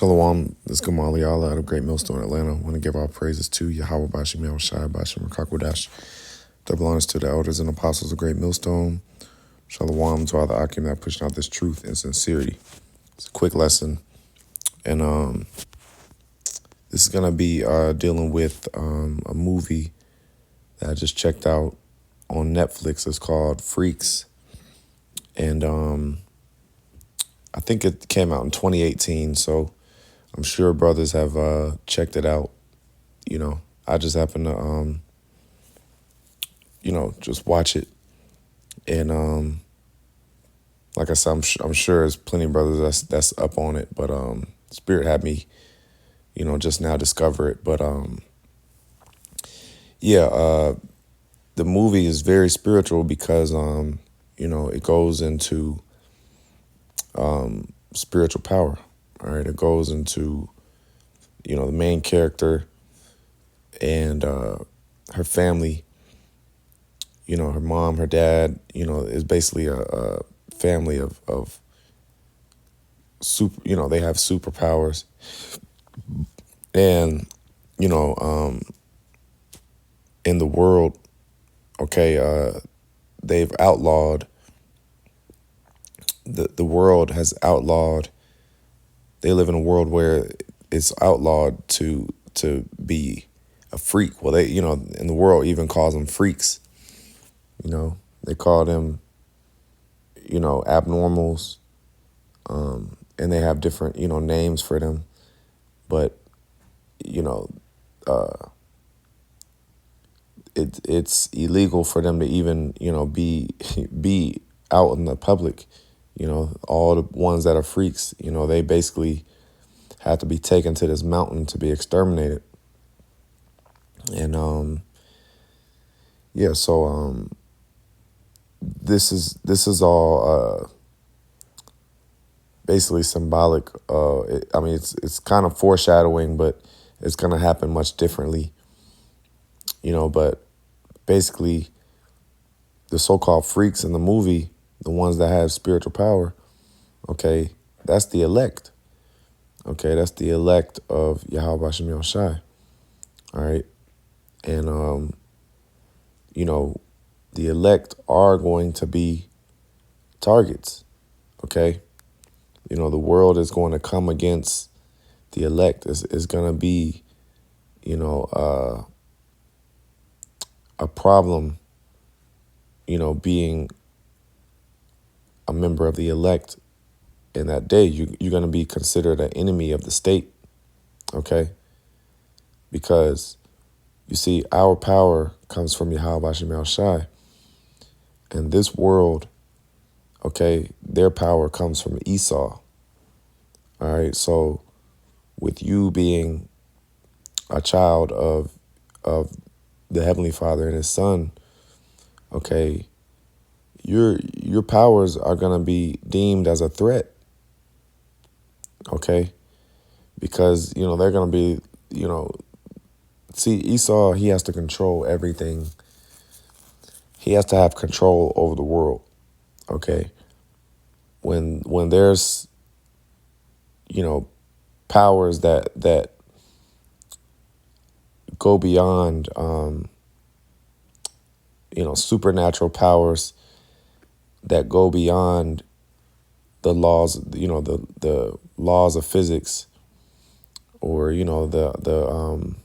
Shalom, this is Gamal Yala out of Great Millstone, Atlanta. I want to give all praises to YAHAWASHI, BAHASHAM, Rakakwadash. Double honors to the elders and apostles of Great Millstone. Shalom to all the Akim that pushing out this truth and sincerity. It's a quick lesson. And this is going to be dealing with a movie that I just checked out on Netflix. It's called Freaks. And I think it came out in 2018, so I'm sure brothers have checked it out. You know, I just happened to, just watch it. And like I said, I'm sure there's plenty of brothers that's up on it. But Spirit had me, just now discover it. But the movie is very spiritual because, it goes into spiritual power. All right, it goes into, the main character and her family. Her mom, her dad, is basically a family of super. They have superpowers, and in the world, they've outlawed. The world has outlawed. They live in a world where it's outlawed to be a freak. Well, they, in the world even calls them freaks. They call them, abnormals. And they have different, names for them. But, it's illegal for them to even, be out in the public. All the ones that are freaks, they basically have to be taken to this mountain to be exterminated. And so this is all basically symbolic. It's kind of foreshadowing, but it's gonna happen much differently. But basically, the so-called freaks in the movie, the ones that have spiritual power, that's the elect. That's the elect of YAHAWASHI. All right. And, the elect are going to be targets. The world is going to come against the elect. It's going to be, a problem, being a member of the elect. In that day, you're going to be considered an enemy of the state, because you see, our power comes from YAHAWASHI, and this world, their power comes from Esau. All right, so with you being a child of the Heavenly Father and His Son, your powers are going to be deemed as a threat. Because, they're going to be, see, Esau, he has to control everything. He has to have control over the world. When there's, powers that go beyond, supernatural powers that go beyond the laws, the laws of physics, or the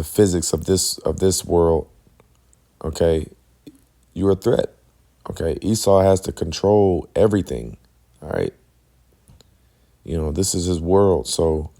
physics of this world. You're a threat. Esau has to control everything. All right. This is his world, so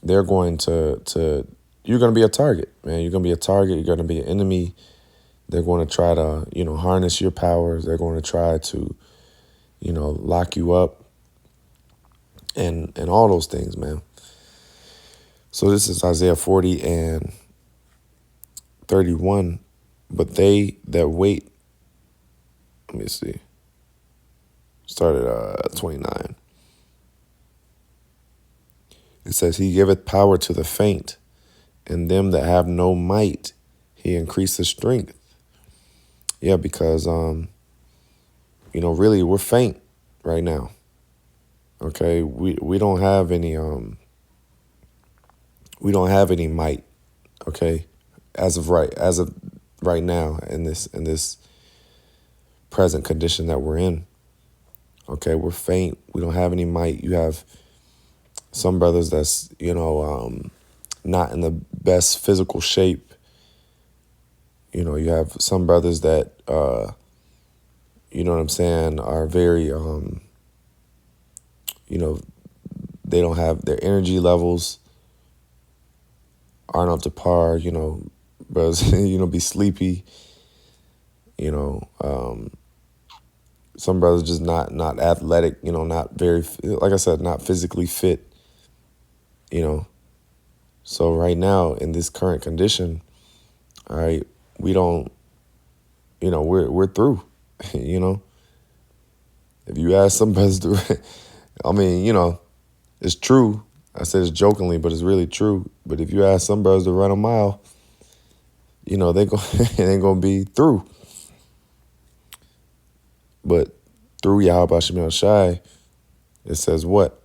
they're going to you're going to be a target, man. You're going to be a target. You're going to be an enemy. They're going to try to, harness your powers. They're going to try to, lock you up and all those things, man. So this is Isaiah 40 and 31. But they that wait, let me see, started at 29. It says, He giveth power to the faint, and them that have no might, He increaseth strength. Yeah, because, really, we're faint. right now. Okay, we don't have any might. Okay, as of right now in this present condition that we're in. Okay, we're faint. We don't have any might. You have some brothers that's not in the best physical shape. You have some brothers that you know what I'm saying, are very they don't have their energy levels aren't up to par. Brothers be sleepy. Some brothers just not athletic. Not very, like I said, not physically fit. So right now in this current condition, all right, we don't. We're through. If you ask some brothers to, I mean, it's true. I said it's jokingly, but it's really true. But if you ask some brothers to run a mile, they they gonna be through. But through YAHAWASHI, it says what?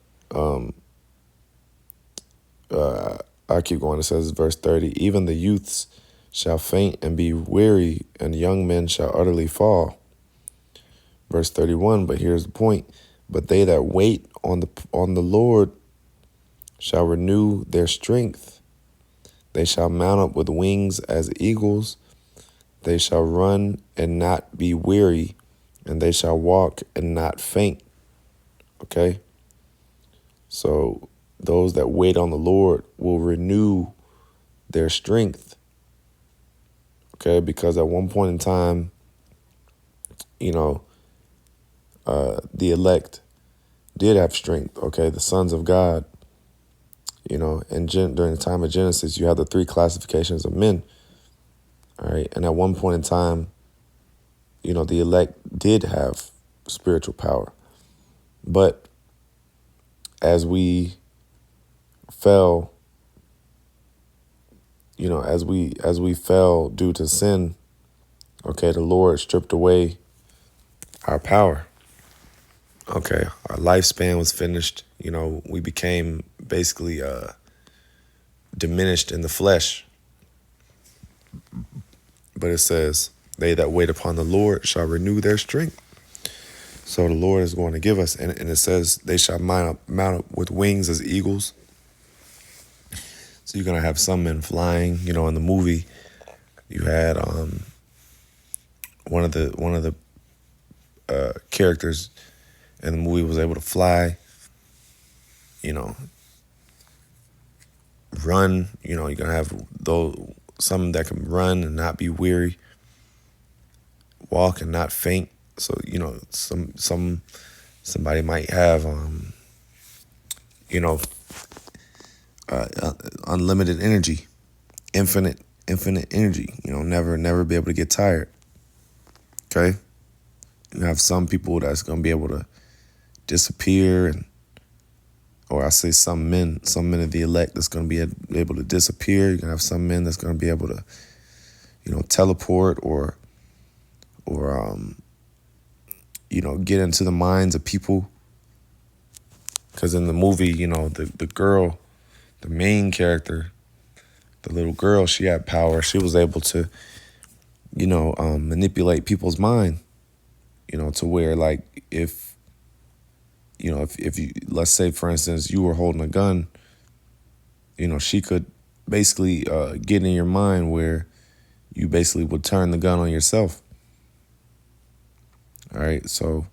I keep going. It says verse 30. Even the youths shall faint and be weary, and young men shall utterly fall. Verse 31. But here's the point. But they that wait on the Lord shall renew their strength. They shall mount up with wings as eagles. They shall run and not be weary, and they shall walk and not faint. Okay? So those that wait on the Lord will renew their strength. Okay? Because at one point in time, the elect did have strength. Okay? The sons of God. And during the time of Genesis, you have the three classifications of men. All right. And at one point in time, the elect did have spiritual power. But as we fell, as we fell due to sin, okay, the Lord stripped away our power. Okay, our lifespan was finished. We became basically diminished in the flesh. But it says, they that wait upon the Lord shall renew their strength. So the Lord is going to give us, and it says they shall mount up with wings as eagles. So you're going to have some men flying. In the movie, you had one of the characters in the movie was able to fly. Run. You're going to have some that can run and not be weary. Walk and not faint. So somebody might have unlimited energy, infinite energy. Never be able to get tired. Okay, you have some people that's gonna be able to disappear, or I say some men of the elect that's gonna be able to disappear. You're gonna have some men that's gonna be able to, teleport or get into the minds of people. Because in the movie, the girl, the main character, the little girl, she had power. She was able to, manipulate people's mind, to where, like, if you, let's say, for instance, you were holding a gun, she could basically get in your mind where you basically would turn the gun on yourself. All right, so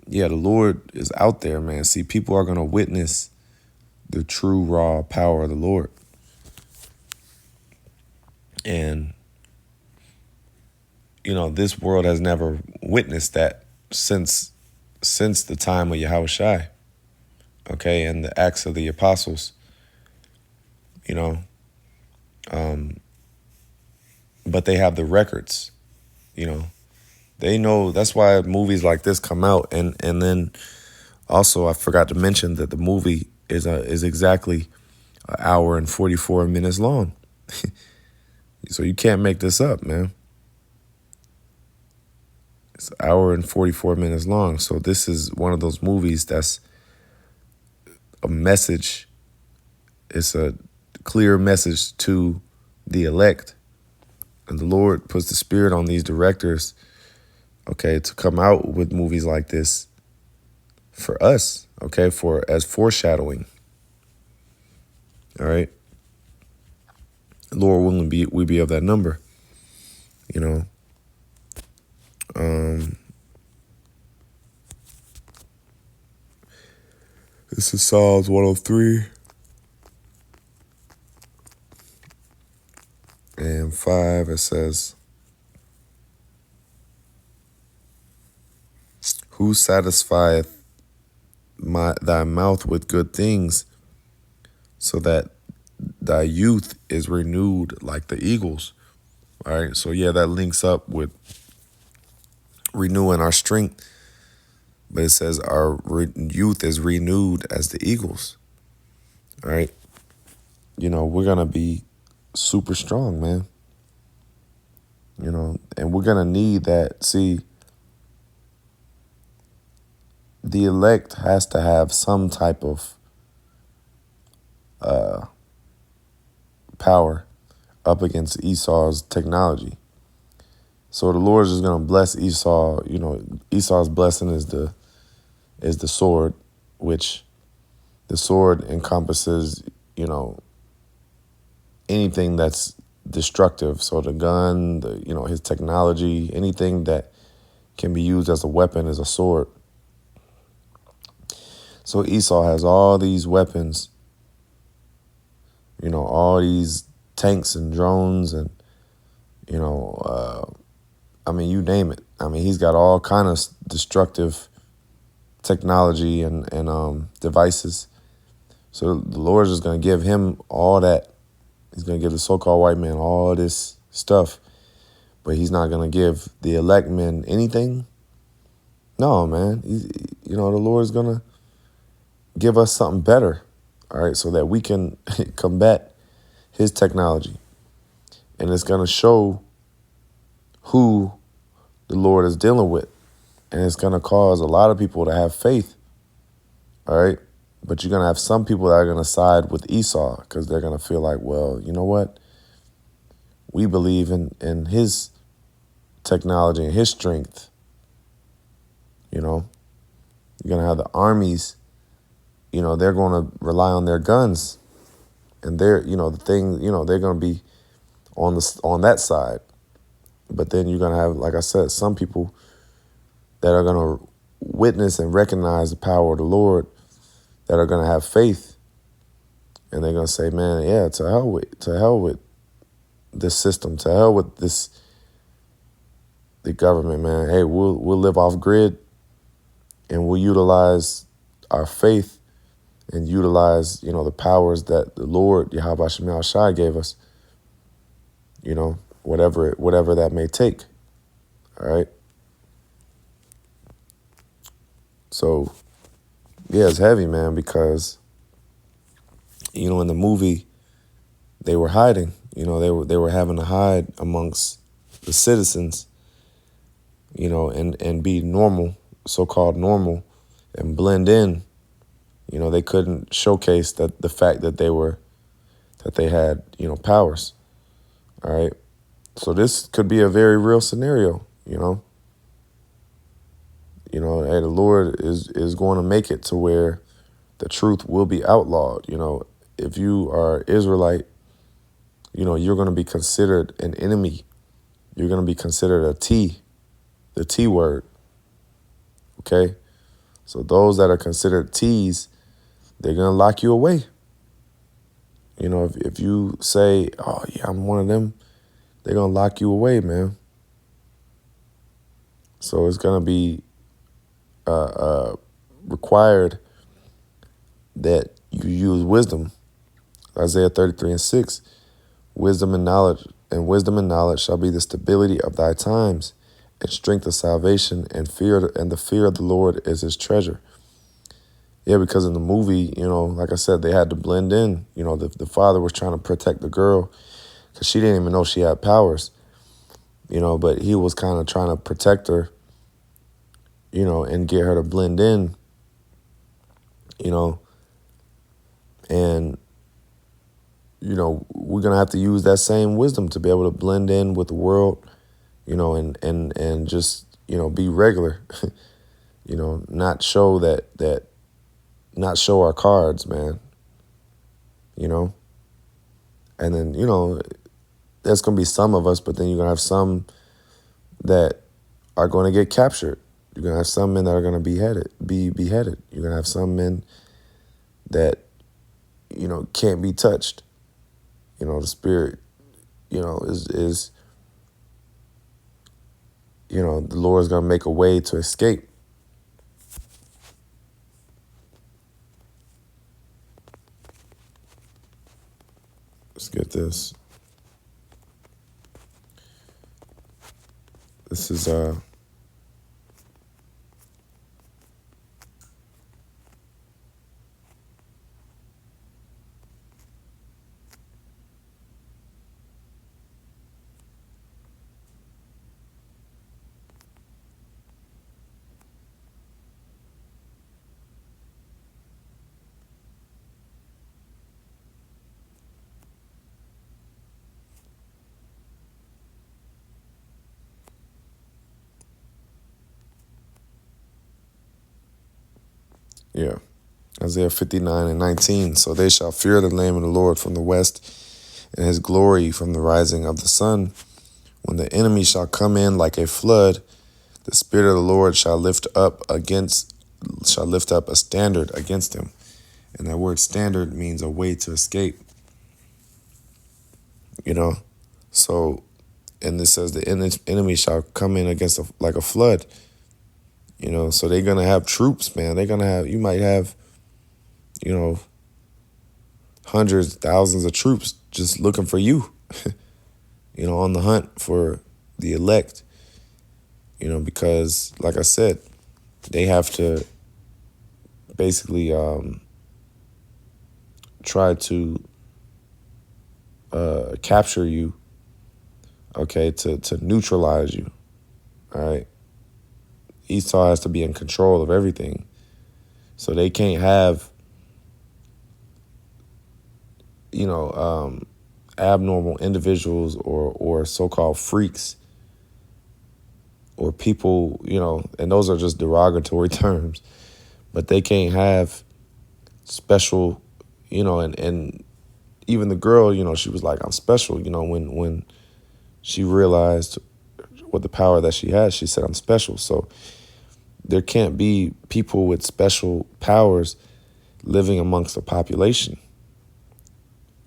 yeah, the Lord is out there, man. See, people are going to witness the true raw power of the Lord. And, this world has never witnessed that since the time of YAHAWASHI, okay, and the Acts of the Apostles, but they have the records, They know. That's why movies like this come out, and then also I forgot to mention that the movie is exactly an hour and 44 minutes long. So you can't make this up, man. It's an hour and 44 minutes long. So this is one of those movies that's a message. It's a clear message to the elect. And the Lord puts the spirit on these directors, okay, to come out with movies like this for us, okay, for as foreshadowing. All right. Lord willing, we be of that number, you know. This is Psalms 103 and 5. It says, "Who satisfieth thy mouth with good things, so that thy youth is renewed like the eagles." All right. So yeah, that links up with renewing our strength. But it says our youth is renewed as the eagles. All right. You know, we're going to be super strong, man. You know, and we're going to need that. See, the elect has to have some type of power up against Esau's technology. So the Lord is going to bless Esau. You know, Esau's blessing is the sword, which the sword encompasses, you know, anything that's destructive. So the gun, his technology, anything that can be used as a weapon is a sword. So Esau has all these weapons, you know, all these tanks and drones and, you know, you name it. I mean, he's got all kind of destructive technology and devices. So the Lord is going to give him all that. He's going to give the so-called white man all this stuff, but he's not going to give the elect men anything. No, man. The Lord is going to give us something better, all right, so that we can combat his technology. And it's going to show who the Lord is dealing with. And it's going to cause a lot of people to have faith, all right? But you're going to have some people that are going to side with Esau because they're going to feel like, well, you know what? We believe in his technology and his strength. You know, you're going to have the armies, you know, they're going to rely on their guns. And they're, you know, they're going to be on that side. But then you're going to have, like I said, some people that are going to witness and recognize the power of the Lord, that are going to have faith, and they're going to say, man, yeah, to hell with this system, to hell with the government, man. Hey, we'll live off grid, and we'll utilize our faith and utilize, you know, the powers that the Lord, YAHAWASHI, gave us, you know, whatever that may take, all right? So, yeah, it's heavy, man, because, you know, in the movie, they were hiding. You know, they were having to hide amongst the citizens, you know, and be normal, so-called normal, and blend in. You know, they couldn't showcase the fact that they had, you know, powers. All right. So this could be a very real scenario, you know. You know, hey, the Lord is going to make it to where the truth will be outlawed. You know, if you are Israelite, you know, you're going to be considered an enemy. You're going to be considered the T word. Okay? So those that are considered T's, they're going to lock you away. You know, if you say, oh, yeah, I'm one of them, they're going to lock you away, man. So it's going to be required that you use wisdom. Isaiah 33:6, wisdom and knowledge shall be the stability of thy times, and strength of salvation, and the fear of the Lord is his treasure. Yeah, because in the movie, you know, like I said, they had to blend in. You know, the father was trying to protect the girl because she didn't even know she had powers, you know, but he was kind of trying to protect her and get her to blend in, and, we're going to have to use that same wisdom to be able to blend in with the world, and just, be regular, not show not show our cards, man, and then, there's going to be some of us, but then you're going to have some that are going to get captured. You're going to have some men that are going to be beheaded. You're going to have some men that, can't be touched. The spirit, is the Lord is going to make a way to escape. Let's get this. This is yeah. Isaiah 59:19. So they shall fear the name of the Lord from the west, and his glory from the rising of the sun. When the enemy shall come in like a flood, the Spirit of the Lord shall lift up a standard against him. And that word standard means a way to escape. So, and it says the enemy shall come in against like a flood. So they're gonna have troops, man. You might have, hundreds, thousands of troops just looking for you, on the hunt for the elect, because like I said, they have to basically try to capture you, okay, to neutralize you, all right? Esau has to be in control of everything. So they can't have, abnormal individuals or so-called freaks or people, and those are just derogatory terms, but they can't have special, and even the girl, she was like, I'm special, when she realized what the power that she has, she said, I'm special. So there can't be people with special powers living amongst the population.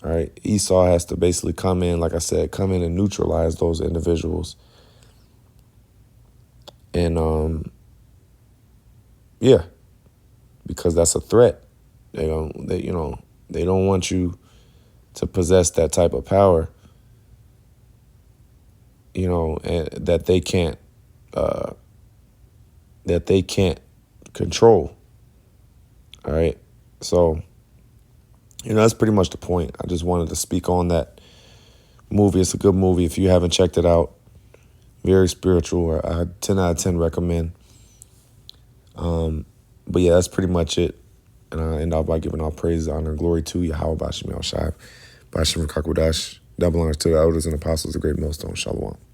All right. Esau has to basically come in, like I said, and neutralize those individuals. And yeah, because that's a threat. They don't want you to possess that type of power, and that they can't control. All right. So, that's pretty much the point. I just wanted to speak on that movie. It's a good movie. If you haven't checked it out, very spiritual. I 10 out of 10 recommend. But yeah, that's pretty much it. And I end off by giving all praise, honor, and glory to YAHAWASHI, BAHASHAM, BAHASHAM, BAHASHAM, double honors to the elders and apostles, the great millstone. Shalom.